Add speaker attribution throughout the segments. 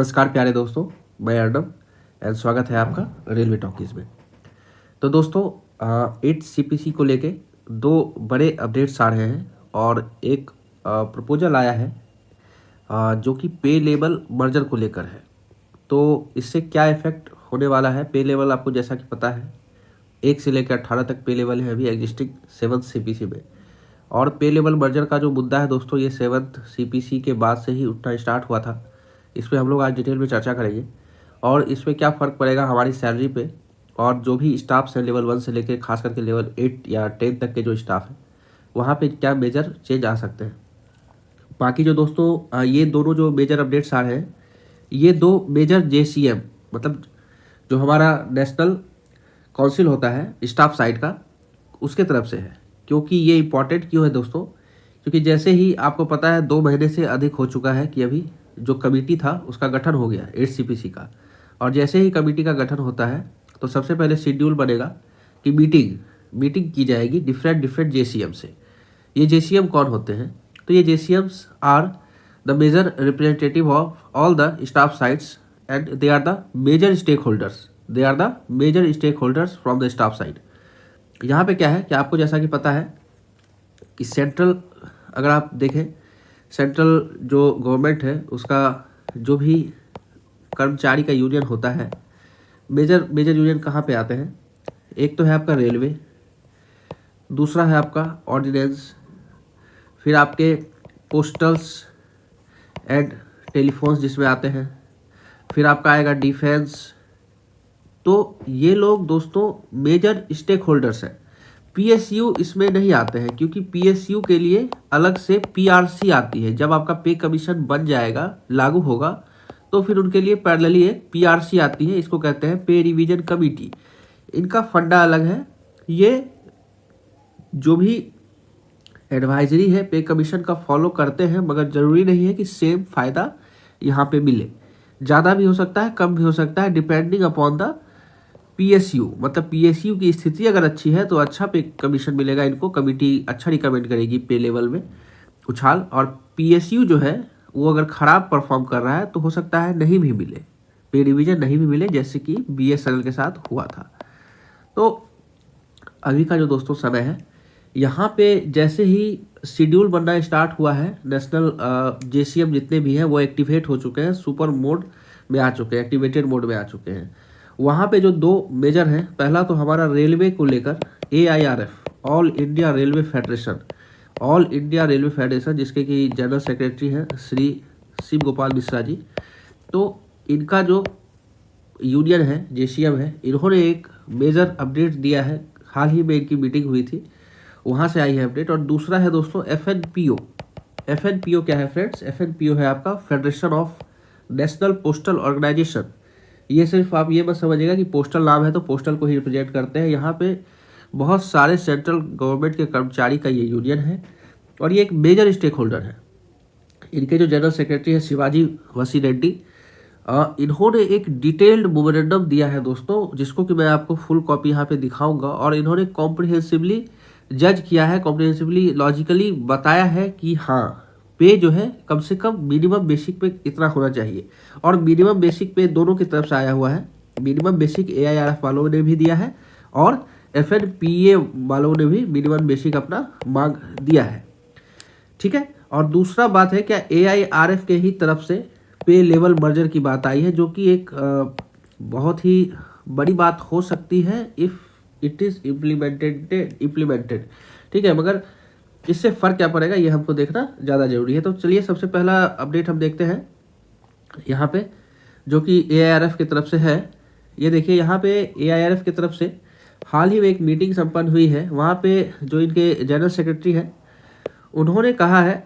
Speaker 1: नमस्कार प्यारे दोस्तों, मैं अर्नब एंड स्वागत है आपका रेलवे टॉकीज़ में। तो दोस्तों 8 सीपीसी को लेके दो बड़े अपडेट्स आ रहे हैं और एक प्रपोजल आया है जो कि पे लेवल मर्जर को लेकर है। तो इससे क्या इफेक्ट होने वाला है? पे लेवल आपको जैसा कि पता है 1 से लेकर 18 तक पे लेवल है अभी एग्जिस्टिंग 7th सीपीसी में। और पे लेवल मर्जर का जो मुद्दा है दोस्तों, ये 7th सीपीसी के बाद से ही उठना स्टार्ट हुआ था। इस पर हम लोग आज डिटेल में चर्चा करेंगे और इसमें क्या फ़र्क पड़ेगा हमारी सैलरी पे, और जो भी स्टाफ्स हैं लेवल 1 से लेकर खास करके लेवल 8 या 10 तक के जो स्टाफ हैं वहाँ पे क्या मेजर चेंज आ सकते हैं। बाकी जो दोस्तों ये दोनों जो मेजर अपडेट्स आ रहे हैं, ये दो मेजर जेसीएम मतलब जो हमारा नेशनल काउंसिल होता है स्टाफ साइड का, उसके तरफ से है। क्योंकि ये इम्पॉर्टेंट क्यों है दोस्तों? क्योंकि जैसे ही आपको पता है 2 महीने से अधिक हो चुका है कि अभी जो कमेटी था उसका गठन हो गया 8 सीपीसी का। और जैसे ही कमेटी का गठन होता है तो सबसे पहले शेड्यूल बनेगा कि मीटिंग की जाएगी डिफरेंट जेसीएम से। ये जेसीएम कौन होते हैं? तो ये JCMs are the major representative of all the staff sides and they are the major stake holders from the staff side. यहाँ पे क्या है कि आपको जैसा कि पता है कि सेंट्रल, अगर आप देखें सेंट्रल जो गवर्नमेंट है उसका जो भी कर्मचारी का यूनियन होता है, मेजर यूनियन कहाँ पे आते हैं? एक तो है आपका रेलवे, दूसरा है आपका ऑर्डिनेंस, फिर आपके पोस्टल्स एंड टेलीफोन्स जिसमें आते हैं, फिर आपका आएगा डिफेंस। तो ये लोग दोस्तों मेजर स्टेक होल्डर्स हैं। पीएसयू इसमें नहीं आते हैं क्योंकि पीएसयू के लिए अलग से पीआरसी आती है। जब आपका पे कमीशन बन जाएगा, लागू होगा, तो फिर उनके लिए पैरेलली एक पीआरसी आती है, इसको कहते हैं पे रिवीजन कमेटी। इनका फंडा अलग है। ये जो भी एडवाइजरी है पे कमीशन का फॉलो करते हैं, मगर ज़रूरी नहीं है कि सेम फ़ायदा यहाँ पे मिले। ज़्यादा भी हो सकता है, कम भी हो सकता है, डिपेंडिंग अपॉन द पीएसयू। मतलब पीएसयू की स्थिति अगर अच्छी है तो अच्छा पे कमीशन मिलेगा इनको, कमेटी अच्छा रिकमेंड करेगी पे लेवल में उछाल। और पीएसयू जो है वो अगर ख़राब परफॉर्म कर रहा है तो हो सकता है नहीं भी मिले, पे रिवीजन नहीं भी मिले, जैसे कि बीएसएनएल के साथ हुआ था। तो अभी का जो दोस्तों समय है, यहाँ पे जैसे ही शेड्यूल बनना स्टार्ट हुआ है, नेशनल जेसीएम जितने भी हैं वो एक्टिवेट हो चुके हैं, सुपर मोड में आ चुके हैं, एक्टिवेटेड मोड में आ चुके हैं। वहाँ पे जो दो मेजर हैं, पहला तो हमारा रेलवे को लेकर AIRF all India railway federation जिसके कि जनरल सेक्रेटरी हैं श्री शिव गोपाल मिश्रा जी। तो इनका जो यूनियन है, जेसीएम है, इन्होंने एक मेजर अपडेट दिया है। हाल ही में इनकी मीटिंग हुई थी, वहाँ से आई है अपडेट। और दूसरा है दोस्तों एफएनपीओ क्या है फ्रेंड्स? एफएनपीओ है आपका federation of national postal organization. ये सिर्फ आप ये मत समझिएगा कि पोस्टल नाम है तो पोस्टल को ही रिप्रेजेंट करते हैं। यहाँ पे बहुत सारे सेंट्रल गवर्नमेंट के कर्मचारी का ये यूनियन है और ये एक मेजर स्टेक होल्डर है। इनके जो जनरल सेक्रेटरी है शिवाजी वसी रेड्डी, इन्होंने एक डिटेल्ड मेमोरेंडम दिया है दोस्तों, जिसको कि मैं आपको फुल कॉपी यहाँ पे दिखाऊंगा। और इन्होंने कॉम्प्रिहेंसिवली जज किया है, कॉम्प्रिहेंसिवली लॉजिकली बताया है कि हाँ पे जो है कम से कम मिनिमम बेसिक पे इतना होना चाहिए। और मिनिमम बेसिक पे दोनों की तरफ से आया हुआ है। मिनिमम बेसिक AIRF वालों ने भी दिया है और FNPA वालों ने भी मिनिमम बेसिक अपना मांग दिया है, ठीक है। और दूसरा बात है क्या, AIRF के ही तरफ से पे लेवल मर्जर की बात आई है, जो कि एक बहुत ही बड़ी बात हो सकती है इफ़ इट इज़ इम्प्लीमेंटेड, ठीक है। मगर इससे फ़र्क क्या पड़ेगा ये हमको देखना ज़्यादा ज़रूरी है। तो चलिए सबसे पहला अपडेट हम देखते हैं यहाँ पे, जो कि AIRF की तरफ से है। ये देखिए यहाँ पे AIRF की तरफ से हाल ही में एक मीटिंग संपन्न हुई है। वहाँ पे जो इनके जनरल सेक्रेटरी हैं उन्होंने कहा है,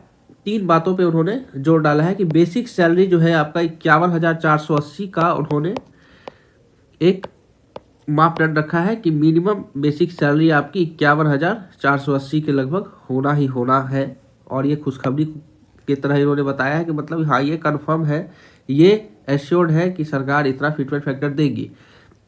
Speaker 1: 3 बातों पे उन्होंने जोर डाला है कि बेसिक सैलरी जो है आपका 51,480 का उन्होंने एक मापदंड रखा है कि मिनिमम बेसिक सैलरी आपकी 51,480 के लगभग होना ही होना है। और ये खुशखबरी की तरह इन्होंने बताया है कि मतलब हाँ ये कंफर्म है, ये एश्योर्ड है कि सरकार इतना फिटमेंट फैक्टर देगी।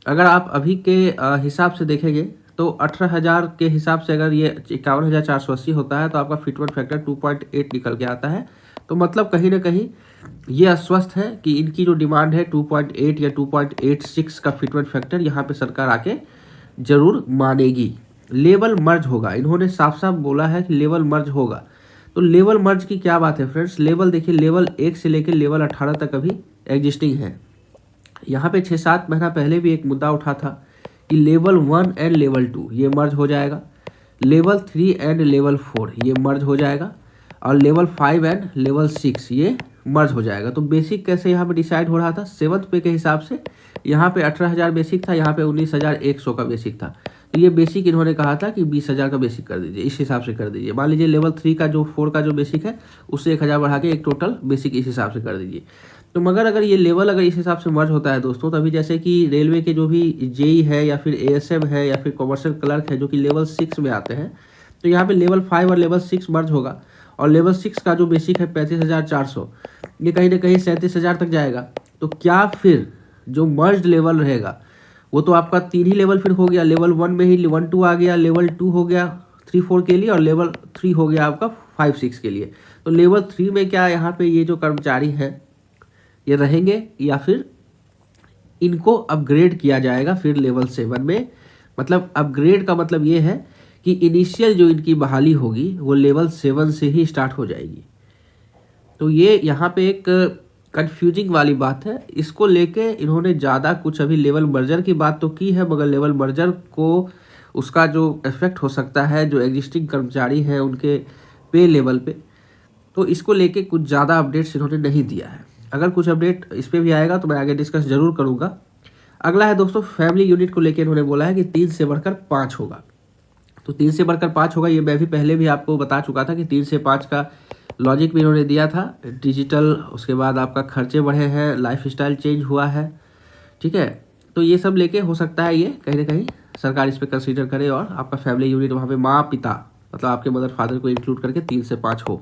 Speaker 1: अगर आप अभी के हिसाब से देखेंगे तो 18,000 के हिसाब से अगर ये 51,480 होता है तो आपका फिटमेंट फैक्टर 2.8 निकल के आता है। तो मतलब कहीं ना कहीं ये आश्वस्त है कि इनकी जो डिमांड है 2.8 या 2.86 का फिटमेंट फैक्टर यहाँ पे सरकार आके जरूर मानेगी। लेवल मर्ज होगा, इन्होंने साफ साफ बोला है कि लेवल मर्ज होगा। तो लेवल मर्ज की क्या बात है फ्रेंड्स, लेवल देखिए, लेवल 1 से लेकर लेवल 18 तक अभी एग्जिस्टिंग है। यहाँ पे 6-7 महीना पहले भी एक मुद्दा उठा था कि लेवल 1 एंड लेवल 2 ये मर्ज हो जाएगा, लेवल 3 एंड लेवल 4 ये मर्ज हो जाएगा, और लेवल 5 एंड लेवल 6 ये मर्ज हो जाएगा। तो बेसिक कैसे यहाँ पे डिसाइड हो रहा था, 7th पे के हिसाब से यहाँ पे 18,000 बेसिक था, यहाँ पे 19,100 का बेसिक था। तो ये बेसिक इन्होंने कहा था कि 20,000 का बेसिक कर दीजिए, इस हिसाब से कर दीजिए। मान लीजिए लेवल 3 का जो 4 का जो बेसिक है उससे 1,000 बढ़ा के एक टोटल बेसिक इस हिसाब से कर दीजिए। तो मगर अगर ये लेवल अगर इस हिसाब से मर्ज होता है दोस्तों, तो अभी जैसे कि रेलवे के जो भी जेई है या फिर एएसएम है या फिर कॉमर्शियल क्लर्क है जो कि लेवल 6 में आते हैं, तो यहाँ पे लेवल 5 और लेवल 6 मर्ज होगा, और लेवल 6 का जो बेसिक है 35,400 ये कहीं ना कहीं 37,000 तक जाएगा। तो क्या फिर जो मर्ज लेवल रहेगा वो तो आपका 3 ही लेवल फिर हो गया, लेवल 1 में ही 1 2 आ गया, लेवल 2 हो गया 3 4 के लिए, और लेवल 3 हो गया आपका 5 6 के लिए। तो लेवल 3 में क्या यहाँ पे ये जो कर्मचारी हैं ये रहेंगे या फिर इनको अपग्रेड किया जाएगा फिर लेवल 7 में। मतलब अपग्रेड का मतलब ये है कि इनिशियल जो इनकी बहाली होगी वो लेवल 7 से ही स्टार्ट हो जाएगी। तो ये यहाँ पे एक कंफ्यूजिंग वाली बात है, इसको लेके इन्होंने ज़्यादा कुछ अभी लेवल मर्जर की बात तो की है, मगर लेवल मर्जर को उसका जो इफेक्ट हो सकता है जो एग्जिस्टिंग कर्मचारी हैं उनके पे लेवल पे, तो इसको लेके कुछ ज़्यादा अपडेट्स इन्होंने नहीं दिया है। अगर कुछ अपडेट इस पर भी आएगा तो मैं आगे डिस्कस जरूर करूँगा। अगला है दोस्तों फैमिली यूनिट को लेकर इन्होंने बोला है कि 3 से बढ़कर 5 होगा। तो 3 से बढ़कर 5 होगा, ये मैं भी पहले भी आपको बता चुका था कि 3 से 5 का लॉजिक भी इन्होंने दिया था। डिजिटल, उसके बाद आपका खर्चे बढ़े हैं, लाइफ स्टाइल चेंज हुआ है, ठीक है। तो ये सब लेके हो सकता है ये कहीं ना कहीं सरकार इस पर कंसीडर करे और आपका फैमिली यूनिट वहाँ पे माँ पिता मतलब आपके मदर फादर को इंक्लूड करके 3 से 5 हो,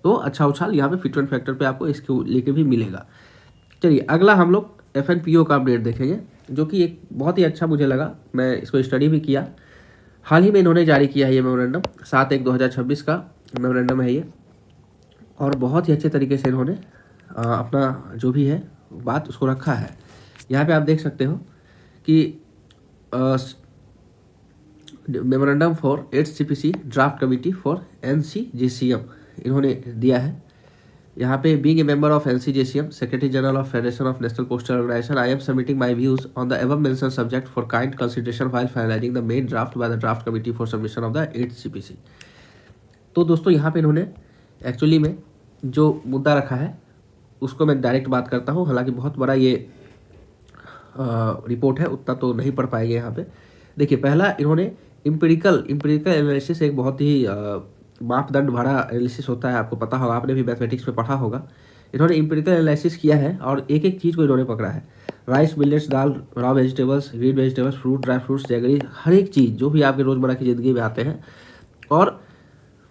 Speaker 1: तो अच्छा उछाल यहाँ पे फिटमेंट फैक्टर पे आपको इसको लेके भी मिलेगा। चलिए अगला हम लोग FNPO का अपडेट देखेंगे, जो कि एक बहुत ही अच्छा मुझे लगा, मैं इसको स्टडी भी किया। हाल ही में इन्होंने जारी किया है ये मेमोरेंडम, 7/1/2026 का मेमोरेंडम है ये, और बहुत ही अच्छे तरीके से इन्होंने अपना जो भी है बात उसको रखा है। यहाँ पे आप देख सकते हो कि memorandum for 8th CPC draft committee for NCJCM इन्होंने दिया है। यहाँ पे being a member of NCJCM, secretary general of federation of national postal organization, I am submitting my views on the above mention subject for kind consideration while finalizing the main draft by the draft committee for submission of the 8th CPC। तो दोस्तों यहाँ पे इन्होंने actually में जो मुद्दा रखा है उसको मैं डायरेक्ट बात करता हूँ, हालांकि बहुत बड़ा ये रिपोर्ट है, उतना तो नहीं पढ़ पाएंगे यहाँ पे। देखिए पहला इन्होंने इम्पेरिकल एनालिसिस, एक बहुत ही मापदंड भरा एनालिसिस होता है, आपको पता होगा, आपने भी मैथमेटिक्स में पढ़ा होगा। इन्होंने इम्पेरिकल एनालिसिस किया है और एक एक चीज़ को इन्होंने पकड़ा है, राइस, मिलेट्स, दाल, raw vegetables, green vegetables, fruit, dry fruits, jaggery, हर एक चीज़ जो भी आपके रोज़मर्रा की ज़िंदगी में आते हैं, और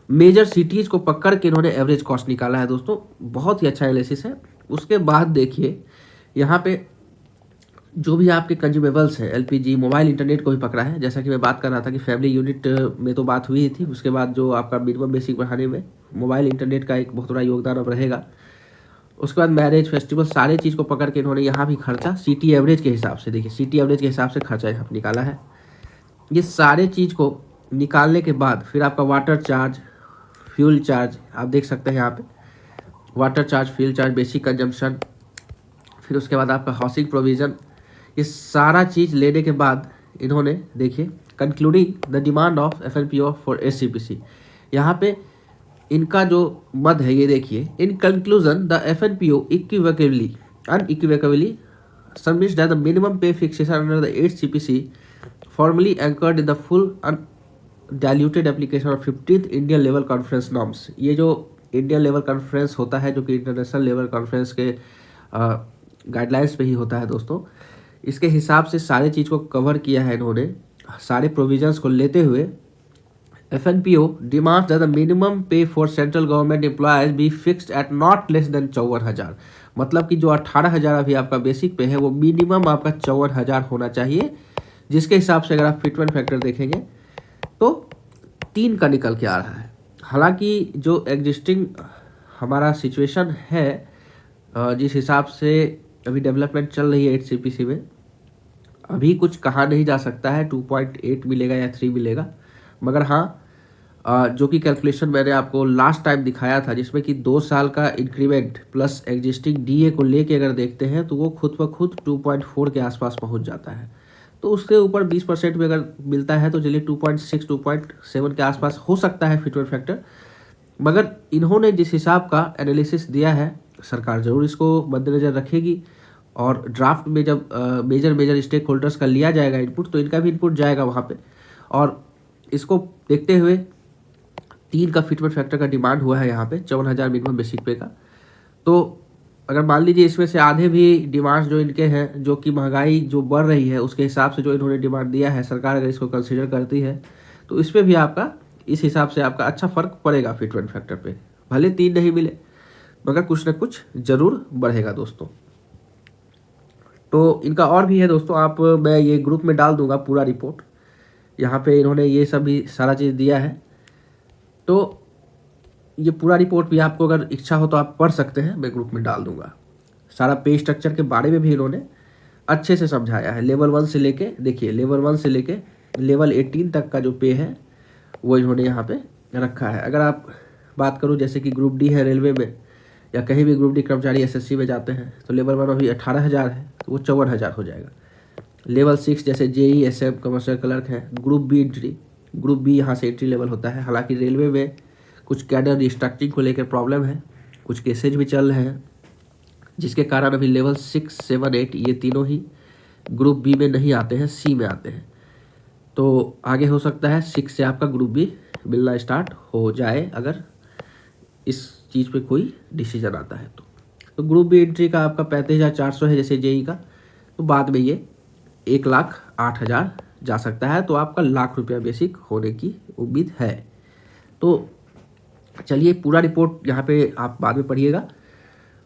Speaker 1: मेजर सिटीज़ को पकड़ के इन्होंने एवरेज कॉस्ट निकाला है। दोस्तों बहुत ही अच्छा एनालिसिस है। उसके बाद देखिए यहाँ पे जो भी आपके कंज्यूमेबल्स हैं, LPG, मोबाइल इंटरनेट को भी पकड़ा है। जैसा कि मैं बात कर रहा था कि फैमिली यूनिट में तो बात हुई थी, उसके बाद जो आपका मिनिमम बेसिक बढ़ाने में मोबाइल इंटरनेट का एक बहुत बड़ा योगदान अब रहेगा। उसके बाद मैरिज, फेस्टिवल, सारे चीज़ को पकड़ के इन्होंने यहाँ भी खर्चा सिटी एवरेज के हिसाब से, देखिए सिटी एवरेज के हिसाब से खर्चा यहाँ पर निकाला है। ये सारे चीज़ को निकालने के बाद फिर आपका वाटर चार्ज, फ्यूल चार्ज, आप देख सकते हैं यहाँ पे water charge, fuel charge, basic consumption, फिर उसके बाद आपका हाउसिंग प्रोविज़न, ये सारा चीज़ लेने के बाद इन्होंने देखिए concluding the demand of FNPO for 8th CPC, यहाँ पे इनका जो मद है ये देखिए, in conclusion the FNPO unequivocally submits that the minimum pay fixation under the 8th CPC formally anchored in the full undiluted application of 15th Indian Level Conference norms। ये जो इंडियन लेवल कॉन्फ्रेंस होता है जो कि international level conference के guidelines पे ही होता है दोस्तों, इसके हिसाब से सारे चीज़ को कवर किया है इन्होंने, सारे प्रोविजंस को लेते हुए। FNPO demands that the minimum pay for central government employees be fixed at not less than 54,000, मतलब कि जो 18,000 अभी आपका बेसिक पे है वो मिनिमम आपका 54,000 होना चाहिए, जिसके हिसाब से अगर आप फिटमेंट फैक्टर देखेंगे तो 3 का निकल के आ रहा है। हालांकि जो एग्जिस्टिंग हमारा सिचुएशन है जिस हिसाब से अभी डेवलपमेंट चल रही है एचसीपीसी में, अभी कुछ कहा नहीं जा सकता है 2.8 मिलेगा या 3 मिलेगा। मगर हाँ, जो कि कैलकुलेशन मैंने आपको लास्ट टाइम दिखाया था, जिसमें कि 2 साल का इंक्रीमेंट प्लस एग्जिस्टिंग डीए को लेके अगर देखते हैं तो वो खुद ब खुद 2.4 के आसपास पहुंच जाता है। तो उसके ऊपर 20% में अगर मिलता है तो चलिए 2.6 2.7 के आसपास हो सकता है फिटमेंट फैक्टर। मगर इन्होंने जिस हिसाब का एनालिसिस दिया है, सरकार ज़रूर इसको मद्देनज़र रखेगी और ड्राफ्ट में जब मेजर स्टेक होल्डर्स का लिया जाएगा इनपुट, तो इनका भी इनपुट जाएगा वहाँ पे। और इसको देखते हुए 3 का फिटमेंट फैक्टर का डिमांड हुआ है यहाँ पे 54,000 मिनिमम बेसिक पे का। तो अगर मान लीजिए इसमें से आधे भी डिमांड्स जो इनके हैं, जो कि महंगाई जो बढ़ रही है उसके हिसाब से जो इन्होंने डिमांड दिया है, सरकार अगर इसको कंसिडर करती है तो इस पर भी आपका इस हिसाब से आपका अच्छा फ़र्क पड़ेगा फिटमेंट फैक्टर पे। भले 3 नहीं मिले मगर कुछ ना कुछ ज़रूर बढ़ेगा दोस्तों। तो इनका और भी है दोस्तों, मैं ये ग्रुप में डाल दूंगा पूरा रिपोर्ट। यहाँ पे इन्होंने ये सब भी सारा चीज़ दिया है, तो ये पूरा रिपोर्ट भी आपको अगर इच्छा हो तो आप पढ़ सकते हैं, मैं ग्रुप में डाल दूंगा। सारा पे स्ट्रक्चर के बारे में भी इन्होंने अच्छे से समझाया है। लेवल 1 से लेके, देखिए लेवल 1 से लेके लेवल 18 तक का जो पे है वो इन्होंने यहाँ पे रखा है। अगर आप बात करूँ जैसे कि ग्रुप डी है रेलवे में, या कहीं भी ग्रुप डी कर्मचारी एसएससी में जाते हैं, तो लेवल 1 अभी 18,000 है, तो वो 54,000 हो जाएगा। लेवल 6 जैसे जेई एसएम कमर्शियल क्लर्क है, group B entry, group B यहाँ से एंट्री लेवल होता है। हालांकि रेलवे में कुछ कैडर रिस्ट्रक्चरिंग को लेकर प्रॉब्लम है, कुछ केसेज भी चल रहे हैं, जिसके कारण अभी लेवल 6, 7, 8 ये तीनों ही ग्रुप बी में नहीं आते हैं, सी में आते हैं। तो आगे हो सकता है 6 से आपका ग्रुप बी मिलना स्टार्ट हो जाए अगर इस चीज़ पे कोई डिसीजन आता है तो ग्रुप बी एंट्री का आपका 35,400 है जैसे जेई का, तो बाद में ये 1,08,000 जा सकता है, तो आपका ₹1,00,000 बेसिक होने की उम्मीद है। तो चलिए पूरा रिपोर्ट यहाँ पे आप बाद में पढ़िएगा।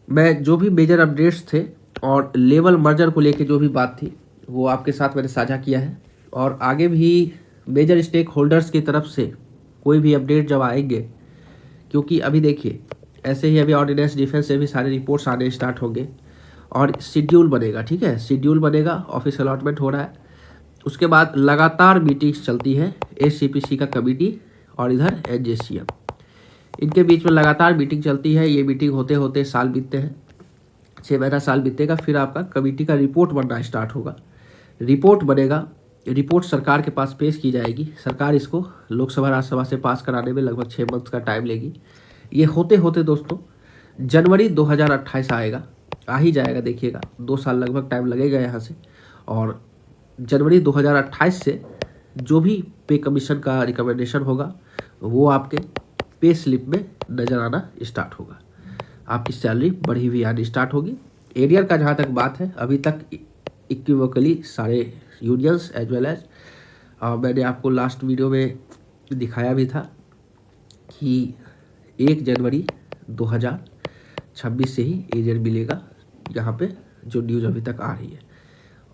Speaker 1: मैं जो भी मेजर अपडेट्स थे और लेवल मर्जर को लेके जो भी बात थी वो आपके साथ मैंने साझा किया है, और आगे भी मेजर स्टेक होल्डर्स की तरफ से कोई भी अपडेट जब आएंगे, क्योंकि अभी देखिए ऐसे ही अभी ऑर्डिनेंस डिफेंस से भी सारे रिपोर्ट्स आने स्टार्ट होंगे और शेड्यूल बनेगा, ठीक है, शेड्यूल बनेगा, ऑफिस अलॉटमेंट हो रहा है। उसके बाद लगातार मीटिंग्स चलती है एचसीपीसी का कमेटी और इधर एनजेसीएम, इनके बीच में लगातार मीटिंग चलती है। ये मीटिंग होते होते साल बीतते हैं, 6 महीना साल बीतेगा, फिर आपका कमेटी का रिपोर्ट बनना स्टार्ट होगा। रिपोर्ट बनेगा, रिपोर्ट सरकार के पास पेश की जाएगी, सरकार इसको लोकसभा राज्यसभा से पास कराने में लगभग 6 मंथ का टाइम लेगी। ये होते होते दोस्तों जनवरी 2028 आएगा, आ ही जाएगा, देखिएगा 2 साल लगभग टाइम लगेगा यहाँ से। और जनवरी 2028 से जो भी पे कमीशन का रिकमेंडेशन होगा वो आपके पे स्लिप में नज़र आना स्टार्ट होगा, आपकी सैलरी बढ़ी हुई आनी स्टार्ट होगी। एरियर का जहाँ तक बात है, अभी तक इक्विवोकली सारे यूनियंस एज वेल एज मैंने आपको लास्ट वीडियो में दिखाया भी था कि 1 जनवरी 2026 से ही एरियर मिलेगा, यहाँ पे जो न्यूज़ अभी तक आ रही है,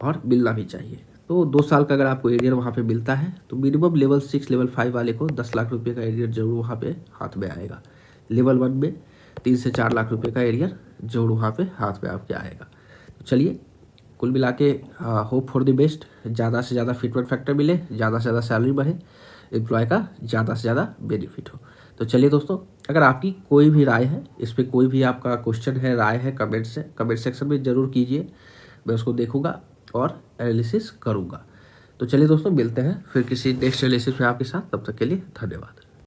Speaker 1: और मिलना भी चाहिए। तो 2 साल का अगर आपको एरियर वहाँ पे मिलता है तो मिनिमम लेवल 6 लेवल 5 वाले को 10 लाख रुपए का एरियर जरूर वहाँ पे हाथ में आएगा। लेवल 1 में 3 से 4 लाख रुपए का एरियर जरूर वहाँ पे हाथ में आपके आएगा। तो चलिए कुल मिला के होप फॉर द बेस्ट, ज़्यादा से ज़्यादा फिटमेंट फैक्टर मिले, ज़्यादा से ज़्यादा सैलरी बढ़े, एम्प्लॉय का ज़्यादा से ज़्यादा बेनिफिट हो। तो चलिए दोस्तों, अगर आपकी कोई भी राय है, इस पर कोई भी आपका क्वेश्चन है, राय है, कमेंट सेक्शन में ज़रूर कीजिए, मैं उसको देखूंगा और एनालिसिस करूंगा। तो चलिए दोस्तों, मिलते हैं फिर किसी नेक्स्ट एनालिसिस में आपके साथ, तब तक के लिए धन्यवाद।